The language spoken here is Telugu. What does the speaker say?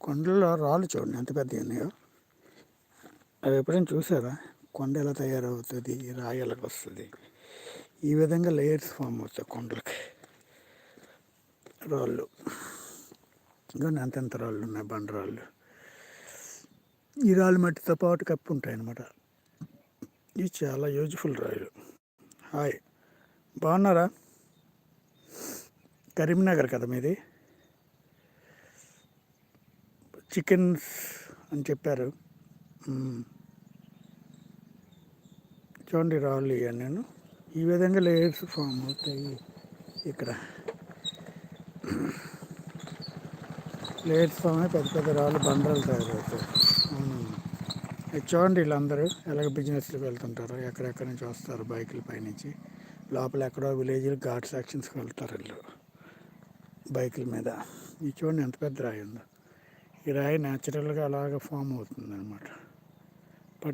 కొండల్లో రాళ్ళు చూడండి ఎంత పెద్దవి ఉన్నాయో. అవి ఎప్పుడైనా చూసారా? కొండ ఎలా తయారవుతుంది, రాయి ఎలాగ వస్తుంది, ఈ విధంగా లేయర్స్ ఫామ్ అవుతాయి కొండలకి. రాళ్ళు కానీ అంతంత రాళ్ళు ఉన్నాయి, బండరాళ్ళు. ఈ రాళ్ళు మట్టితో పాటు కప్పి ఉంటాయి అన్నమాట. ఇవి చాలా యూజ్ఫుల్ రాళ్ళు. హాయ్, బాగున్నారా? కరీంనగర్ కదా మీది? చికెన్స్ అని చెప్పారు. చూడండి రాళ్ళు ఇవన్నీ నేను ఈ విధంగా లేయర్స్ ఫామ్ అవుతాయి. ఇక్కడ లేయర్స్ ఫామ్ అయి పెద్ద పెద్ద రాళ్ళు బండరాలు తయారవుతాయి. చూడండి వీళ్ళందరూ ఎలాగ బిజినెస్కి వెళ్తుంటారు, ఎక్కడెక్కడి నుంచి వస్తారు బైకుల పైనుంచి. లోపల ఎక్కడో విలేజ్లో ఘాట్ సెక్షన్స్కి వెళ్తారు వీళ్ళు బైకుల మీద. ఇది చూడండి ఎంత పెద్ద రాయి ఉందో. ఈ రాయి న్యాచురల్గా అలాగ ఫామ్ అవుతుంది అనమాట.